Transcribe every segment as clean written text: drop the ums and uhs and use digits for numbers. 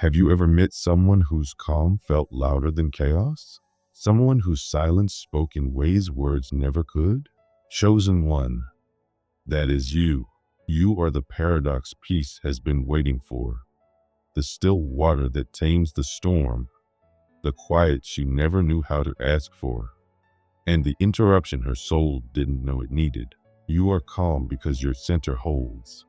Have you ever met someone whose calm felt louder than chaos? Someone whose silence spoke in ways words never could? Chosen one, that is you. You are the paradox peace has been waiting for. The still water that tames the storm. The quiet she never knew how to ask for. And the interruption her soul didn't know it needed. You are calm because your center holds,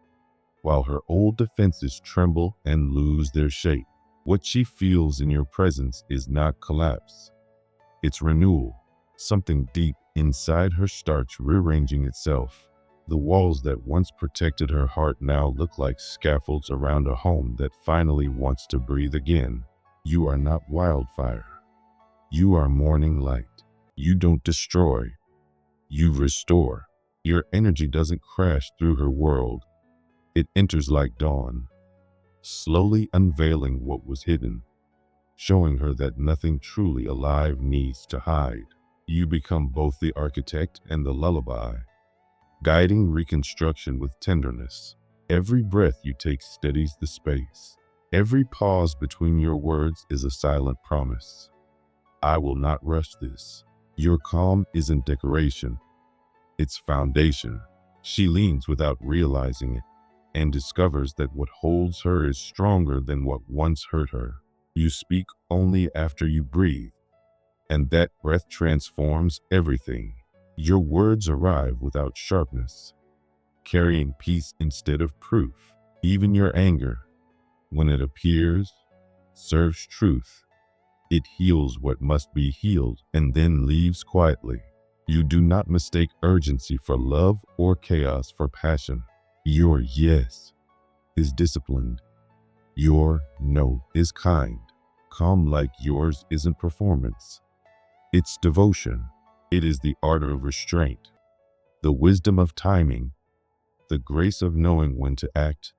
while her old defenses tremble and lose their shape. What she feels in your presence is not collapse. It's renewal. Something deep inside her starts rearranging itself. The walls that once protected her heart now look like scaffolds around a home that finally wants to breathe again. You are not wildfire. You are morning light. You don't destroy. You restore. Your energy doesn't crash through her world. It enters like dawn, slowly unveiling what was hidden, showing her that nothing truly alive needs to hide. You become both the architect and the lullaby, guiding reconstruction with tenderness. Every breath you take steadies the space. Every pause between your words is a silent promise. I will not rush this. Your calm isn't decoration. It's foundation. She leans without realizing it, and discovers that what holds her is stronger than what once hurt her. You speak only after you breathe, and that breath transforms everything. Your words arrive without sharpness, carrying peace instead of proof. Even your anger, when it appears, serves truth. It heals what must be healed and then leaves quietly. You do not mistake urgency for love or chaos for passion. Your yes is disciplined. Your no is kind. Calm like yours isn't performance. It's devotion. It is the art of restraint, the wisdom of timing, the grace of knowing when to act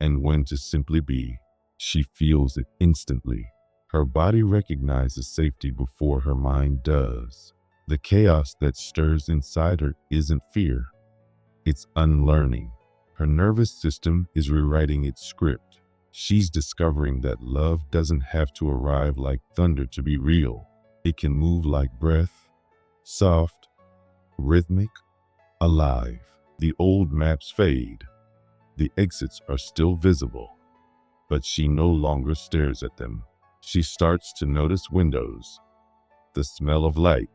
and when to simply be. She feels it instantly. Her body recognizes safety before her mind does. The chaos that stirs inside her isn't fear. It's unlearning. Her nervous system is rewriting its script. She's discovering that love doesn't have to arrive like thunder to be real. It can move like breath, soft, rhythmic, alive. The old maps fade. The exits are still visible, but she no longer stares at them. She starts to notice windows, the smell of light,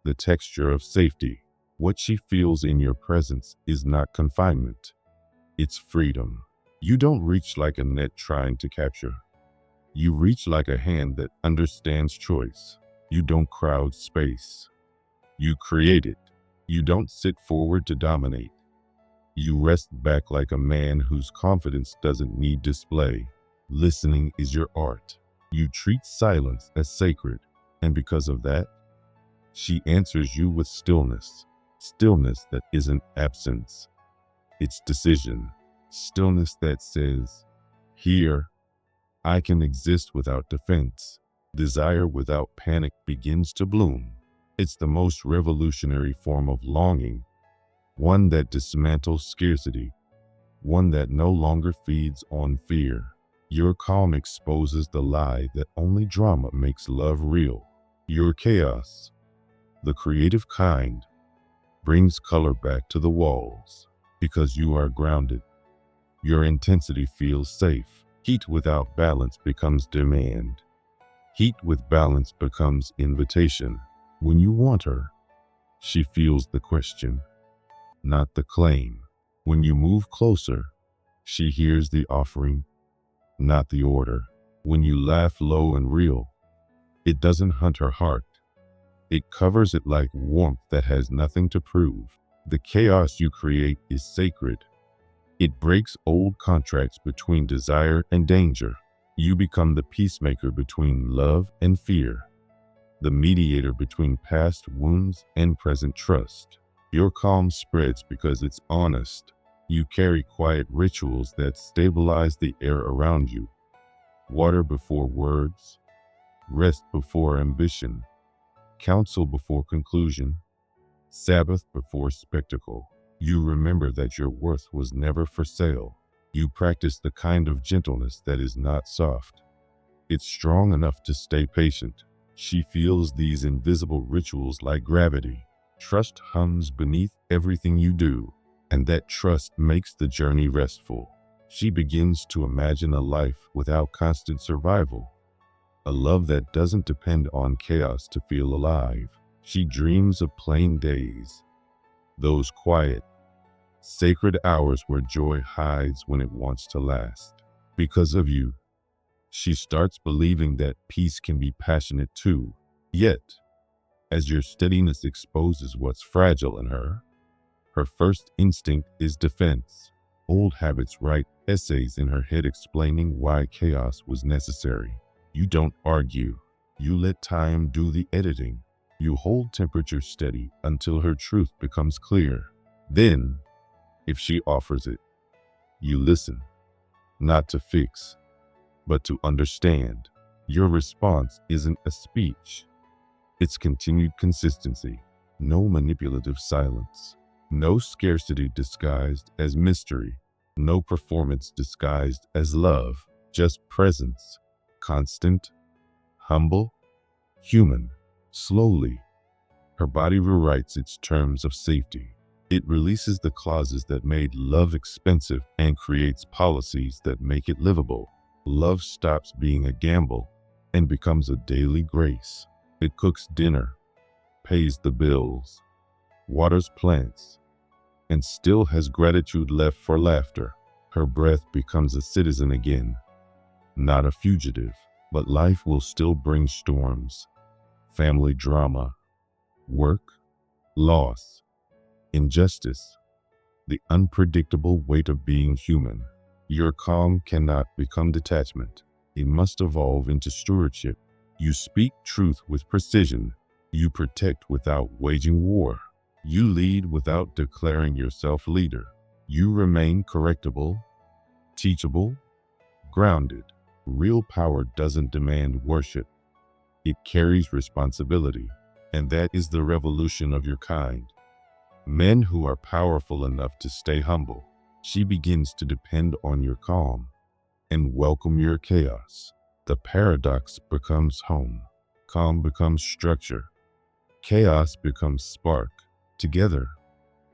the texture of safety. What she feels in your presence is not confinement. It's freedom. You don't reach like a net trying to capture. You reach like a hand that understands choice. You don't crowd space. You create it. You don't sit forward to dominate. You rest back like a man whose confidence doesn't need display. Listening is your art. You treat silence as sacred, and because of that, she answers you with stillness. Stillness that isn't absence. It's decision. Stillness that says, here, I can exist without defense. Desire without panic begins to bloom. It's the most revolutionary form of longing, one that dismantles scarcity, one that no longer feeds on fear. Your calm exposes the lie that only drama makes love real. Your chaos, the creative kind, brings color back to the walls. Because you are grounded, your intensity feels safe. Heat without balance becomes demand. Heat with balance becomes invitation. When you want her, she feels the question, not the claim. When you move closer, she hears the offering, not the order. When you laugh low and real, it doesn't hunt her heart. It covers it like warmth that has nothing to prove. The chaos you create is sacred. It breaks old contracts between desire and danger. You become the peacemaker between love and fear, the mediator between past wounds and present trust. Your calm spreads because it's honest. You carry quiet rituals that stabilize the air around you. Water before words, rest before ambition, counsel before conclusion, Sabbath before spectacle. You remember that your worth was never for sale. You practice the kind of gentleness that is not soft. It's strong enough to stay patient. She feels these invisible rituals like gravity. Trust hums beneath everything you do, and that trust makes the journey restful. She begins to imagine a life without constant survival, a love that doesn't depend on chaos to feel alive. She dreams of plain days, those quiet, sacred hours where joy hides when it wants to last. Because of you, she starts believing that peace can be passionate too. Yet, as your steadiness exposes what's fragile in her, her first instinct is defense. Old habits write essays in her head explaining why chaos was necessary. You don't argue. You let time do the editing. You hold temperature steady until her truth becomes clear. Then, if she offers it, you listen, not to fix, but to understand. Your response isn't a speech. It's continued consistency. No manipulative silence. No scarcity disguised as mystery. No performance disguised as love. Just presence. Constant, humble, human. Slowly, her body rewrites its terms of safety. It releases the clauses that made love expensive and creates policies that make it livable. Love stops being a gamble and becomes a daily grace. It cooks dinner, pays the bills, waters plants, and still has gratitude left for laughter. Her breath becomes a citizen again, not a fugitive. But life will still bring storms, family drama, work, loss, injustice, the unpredictable weight of being human. Your calm cannot become detachment. It must evolve into stewardship. You speak truth with precision. You protect without waging war. You lead without declaring yourself leader. You remain correctable, teachable, grounded. Real power doesn't demand worship. It carries responsibility, and that is the revolution of your kind. Men who are powerful enough to stay humble. She begins to depend on your calm and welcome your chaos. The paradox becomes home. Calm becomes structure. Chaos becomes spark. Together,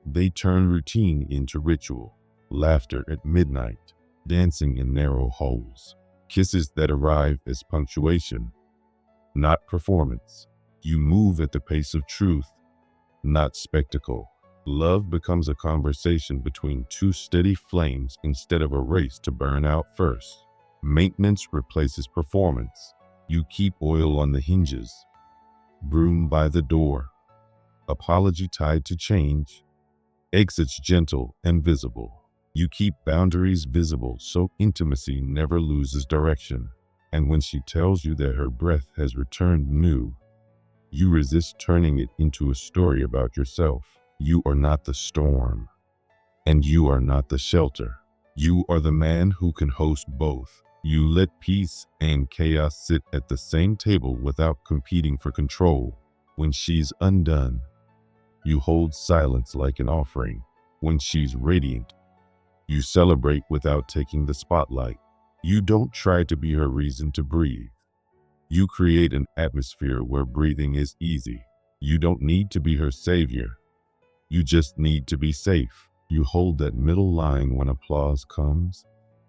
they turn routine into ritual. Laughter at midnight, dancing in narrow holes. Kisses that arrive as punctuation, not performance. You move at the pace of truth, not spectacle. Love becomes a conversation between two steady flames instead of a race to burn out first. Maintenance replaces performance. You keep oil on the hinges, broom by the door, apology tied to change, exits gentle and visible. You keep boundaries visible so intimacy never loses direction. And when she tells you that her breath has returned new, you resist turning it into a story about yourself. You are not the storm, and you are not the shelter. You are the man who can host both. You let peace and chaos sit at the same table without competing for control. When she's undone, you hold silence like an offering. When she's radiant, you celebrate without taking the spotlight. You don't try to be her reason to breathe. You create an atmosphere where breathing is easy. You don't need to be her savior. You just need to be safe. You hold that middle line when applause comes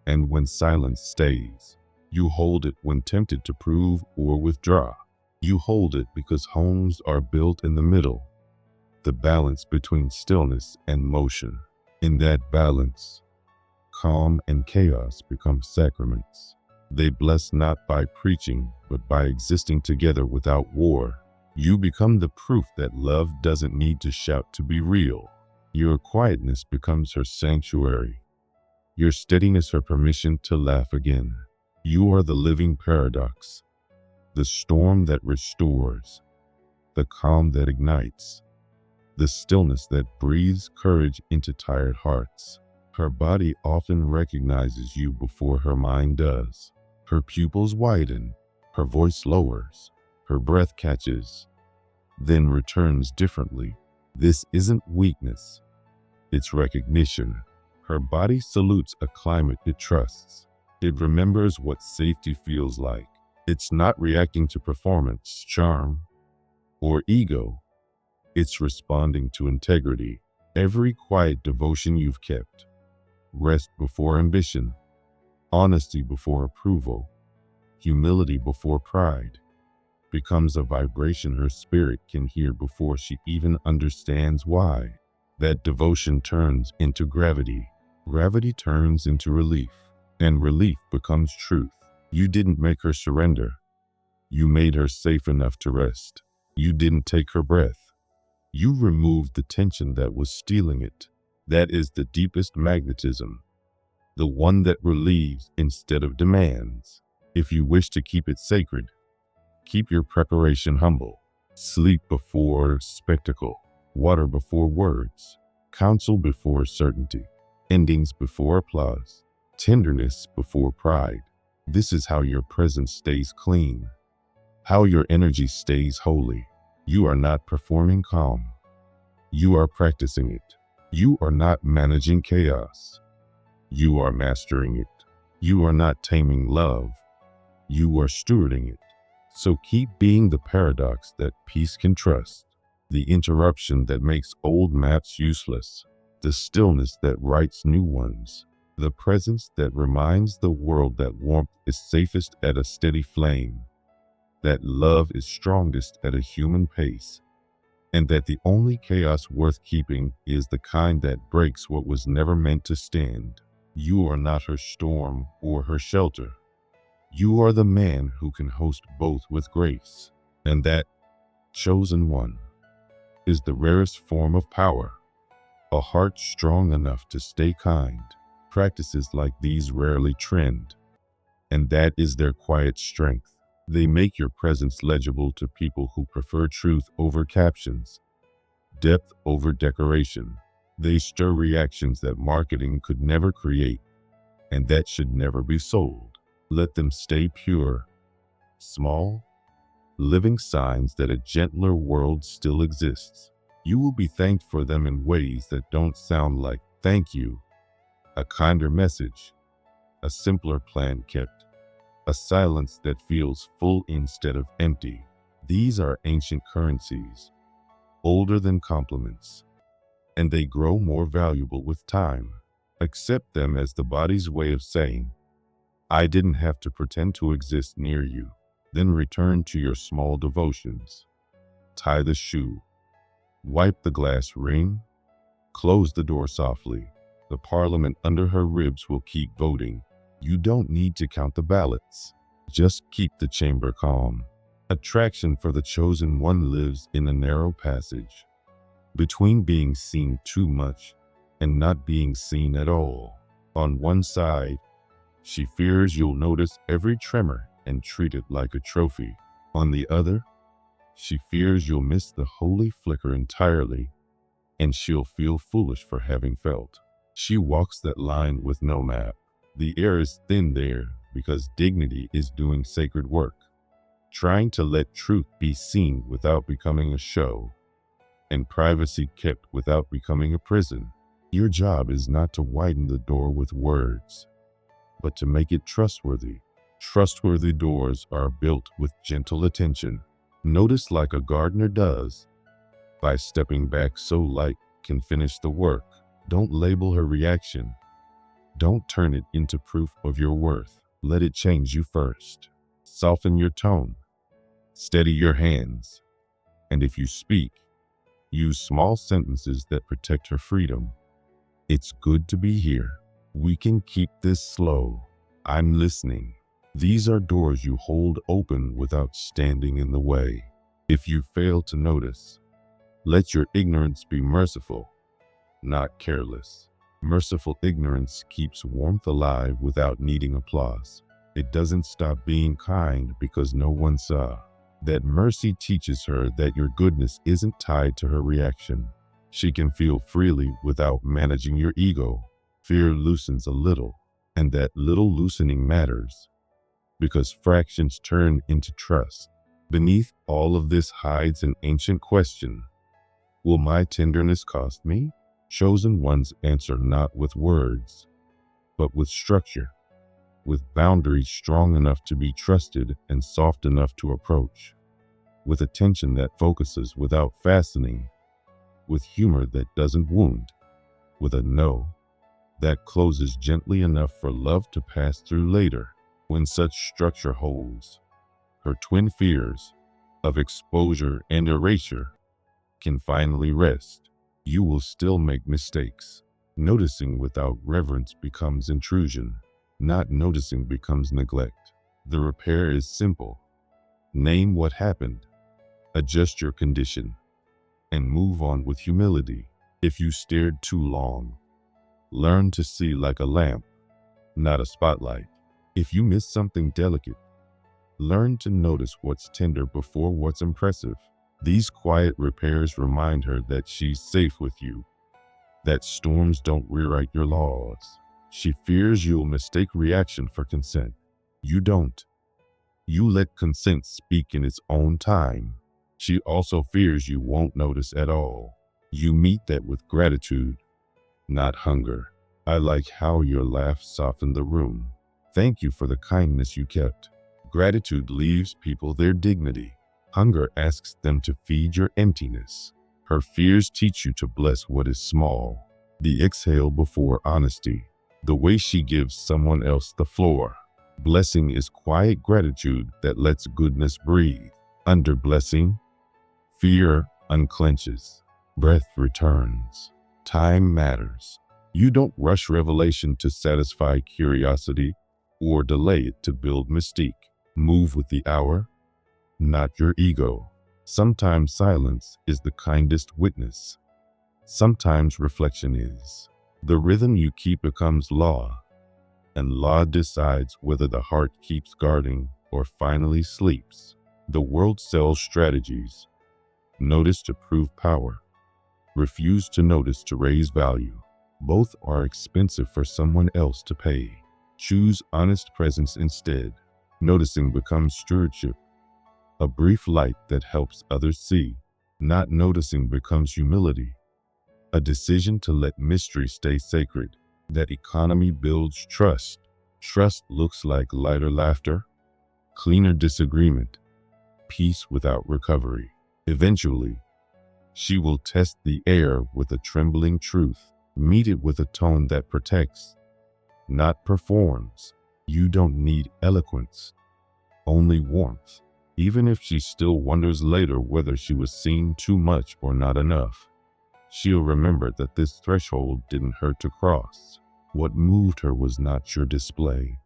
and when silence stays. You hold it when tempted to prove or withdraw. You hold it because homes are built in the middle, the balance between stillness and motion. In that balance, calm and chaos become sacraments. They bless not by preaching, but by existing together without war. You become the proof that love doesn't need to shout to be real. Your quietness becomes her sanctuary. Your steadiness her permission to laugh again. You are the living paradox, the storm that restores, the calm that ignites, the stillness that breathes courage into tired hearts. Her body often recognizes you before her mind does. Her pupils widen, her voice lowers, her breath catches, then returns differently. This isn't weakness, it's recognition. Her body salutes a climate it trusts. It remembers what safety feels like. It's not reacting to performance, charm, or ego. It's responding to integrity. Every quiet devotion you've kept, rest before ambition, honesty before approval, humility before pride, becomes a vibration her spirit can hear before she even understands why. That devotion turns into gravity. Gravity turns into relief, and relief becomes truth. You didn't make her surrender. You made her safe enough to rest. You didn't take her breath. You removed the tension that was stealing it. That is the deepest magnetism, the one that relieves instead of demands. If you wish to keep it sacred, keep your preparation humble. Sleep before spectacle, water before words, counsel before certainty, endings before applause, tenderness before pride. This is how your presence stays clean, how your energy stays holy. You are not performing calm. You are practicing it. You are not managing chaos. You are mastering it. You are not taming love. You are stewarding it. So keep being the paradox that peace can trust, the interruption that makes old maps useless, the stillness that writes new ones, the presence that reminds the world that warmth is safest at a steady flame, that love is strongest at a human pace, and that the only chaos worth keeping is the kind that breaks what was never meant to stand. You are not her storm or her shelter. You are the man who can host both with grace, and that chosen one is the rarest form of power. A heart strong enough to stay kind. Practices like these rarely trend, and that is their quiet strength. They make your presence legible to people who prefer truth over captions, depth over decoration. They stir reactions that marketing could never create, and that should never be sold. Let them stay pure, small, living signs that a gentler world still exists. You will be thanked for them in ways that don't sound like thank you. A kinder message, a simpler plan kept, a silence that feels full instead of empty. These are ancient currencies, older than compliments, and they grow more valuable with time. Accept them as the body's way of saying, I didn't have to pretend to exist near you. Then return to your small devotions. Tie the shoe, wipe the glass ring, close the door softly. The parliament under her ribs will keep voting. You don't need to count the ballots. Just keep the chamber calm. Attraction for the chosen one lives in a narrow passage between being seen too much and not being seen at all. On one side, she fears you'll notice every tremor and treat it like a trophy. On the other, she fears you'll miss the holy flicker entirely, and she'll feel foolish for having felt. She walks that line with no map. The air is thin there because dignity is doing sacred work, trying to let truth be seen without becoming a show, and privacy kept without becoming a prison. Your job is not to widen the door with words, but to make it trustworthy. Trustworthy doors are built with gentle attention. Notice like a gardener does, by stepping back so light can finish the work. Don't label her reaction. Don't turn it into proof of your worth. Let it change you first. Soften your tone. Steady your hands. And if you speak, use small sentences that protect her freedom. It's good to be here. We can keep this slow. I'm listening. These are doors you hold open without standing in the way. If you fail to notice, let your ignorance be merciful, not careless. Merciful ignorance keeps warmth alive without needing applause. It doesn't stop being kind because no one saw. That mercy teaches her that your goodness isn't tied to her reaction. She can feel freely without managing your ego. Fear loosens a little, and that little loosening matters, because fractions turn into trust. Beneath all of this hides an ancient question. Will my tenderness cost me? Chosen ones answer not with words, but with structure. with boundaries strong enough to be trusted and soft enough to approach, with attention that focuses without fastening, with humor that doesn't wound, with a no that closes gently enough for love to pass through later. When such structure holds, her twin fears of exposure and erasure can finally rest. You will still make mistakes. Noticing without reverence becomes intrusion. Not noticing becomes neglect. The repair is simple. Name what happened, adjust your condition, and move on with humility. If you stared too long, learn to see like a lamp, not a spotlight. If you miss something delicate, learn to notice what's tender before what's impressive. These quiet repairs remind her that she's safe with you, that storms don't rewrite your laws. She fears you'll mistake reaction for consent. You don't. You let consent speak in its own time. She also fears you won't notice at all. You meet that with gratitude, not hunger. I like how your laugh softened the room. Thank you for the kindness you kept. Gratitude leaves people their dignity. Hunger asks them to feed your emptiness. Her fears teach you to bless what is small. The exhale before honesty. The way she gives someone else the floor. Blessing is quiet gratitude that lets goodness breathe. Under blessing, fear unclenches. Breath returns. Time matters. You don't rush revelation to satisfy curiosity or delay it to build mystique. Move with the hour, not your ego. Sometimes silence is the kindest witness. Sometimes reflection is. The rhythm you keep becomes law, and law decides whether the heart keeps guarding or finally sleeps. The world sells strategies. Notice to prove power. Refuse to notice to raise value. Both are expensive for someone else to pay. Choose honest presence instead. Noticing becomes stewardship, a brief light that helps others see. Not noticing becomes humility, a decision to let mystery stay sacred. That economy builds trust. Trust looks like lighter laughter, cleaner disagreement, peace without recovery. Eventually, she will test the air with a trembling truth. Meet it with a tone that protects, not performs. You don't need eloquence, only warmth. Even if she still wonders later whether she was seeing too much or not enough, she'll remember that this threshold didn't hurt to cross. What moved her was not your display,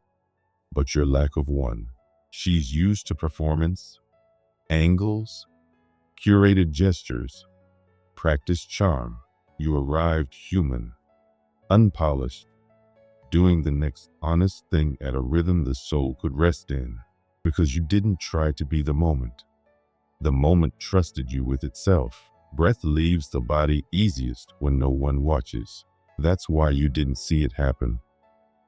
but your lack of one. She's used to performance, angles, curated gestures, practiced charm. You arrived human, unpolished, doing the next honest thing at a rhythm the soul could rest in, because you didn't try to be the moment. The moment trusted you with itself. Breath leaves the body easiest when no one watches. That's why you didn't see it happen.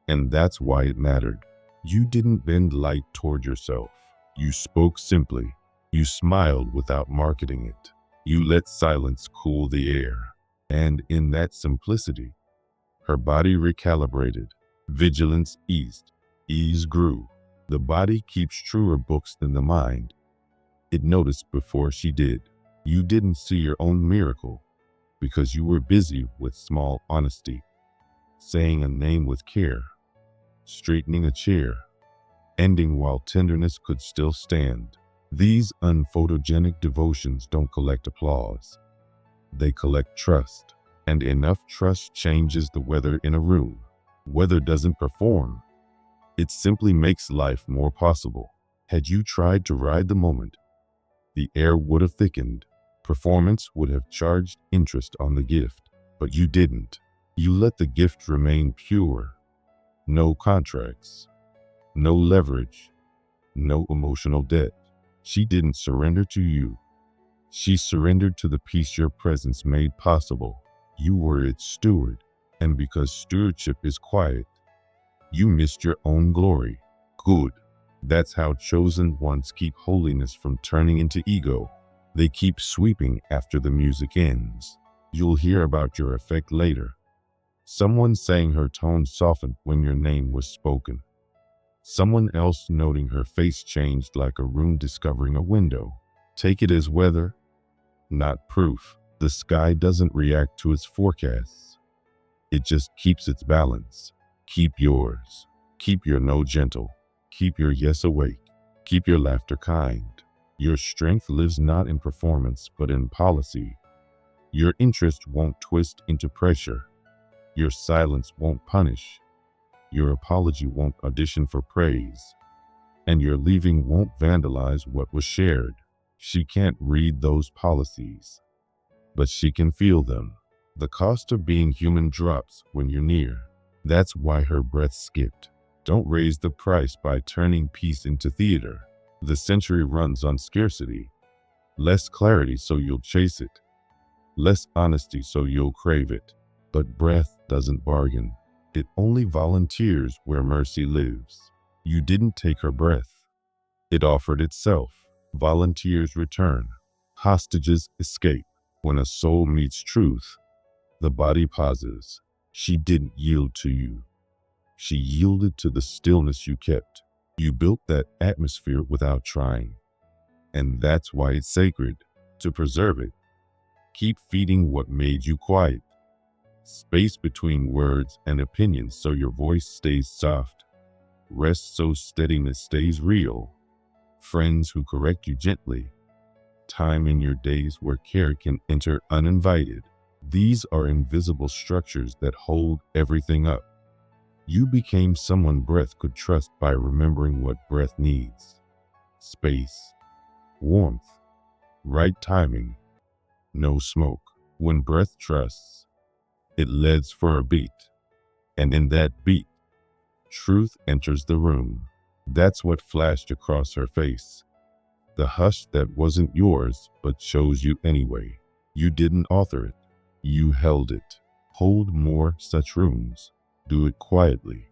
And that's why it mattered. You didn't bend light toward yourself. You spoke simply. You smiled without marketing it. You let silence cool the air. And in that simplicity, her body recalibrated. Vigilance eased. Ease grew. The body keeps truer books than the mind. It noticed before she did. You didn't see your own miracle because you were busy with small honesty, saying a name with care, straightening a chair, ending while tenderness could still stand. These unphotogenic devotions don't collect applause. They collect trust, and enough trust changes the weather in a room. Weather doesn't perform. It simply makes life more possible. Had you tried to ride the moment, the air would have thickened. Performance would have charged interest on the gift, but you didn't. You let the gift remain pure. No contracts, no leverage, no emotional debt. She didn't surrender to you. She surrendered to the peace your presence made possible. You were its steward, and because stewardship is quiet, you missed your own glory. Good. That's how chosen ones keep holiness from turning into ego. They keep sweeping after the music ends. You'll hear about your effect later. Someone saying her tone softened when your name was spoken. Someone else noting her face changed like a room discovering a window. Take it as weather, not proof. The sky doesn't react to its forecasts. It just keeps its balance. Keep yours. Keep your no gentle. Keep your yes awake. Keep your laughter kind. Your strength lives not in performance, but in policy. Your interest won't twist into pressure. Your silence won't punish. Your apology won't audition for praise. And your leaving won't vandalize what was shared. She can't read those policies, but she can feel them. The cost of being human drops when you're near. That's why her breath skipped. Don't raise the price by turning peace into theater. The century runs on scarcity. Less clarity so you'll chase it. Less honesty so you'll crave it. But breath doesn't bargain. It only volunteers where mercy lives. You didn't take her breath. It offered itself. Volunteers return. Hostages escape. When a soul meets truth, the body pauses. She didn't yield to you. She yielded to the stillness you kept. You built that atmosphere without trying. And that's why it's sacred. To preserve it, keep feeding what made you quiet. Space between words and opinions so your voice stays soft. Rest so steadiness stays real. Friends who correct you gently. Time in your days where care can enter uninvited. These are invisible structures that hold everything up. You became someone breath could trust by remembering what breath needs. Space, warmth, right timing, no smoke. When breath trusts, it leads for a beat. And in that beat, truth enters the room. That's what flashed across her face. The hush that wasn't yours, but chose you anyway. You didn't author it. You held it. Hold more such rooms. Do it quietly.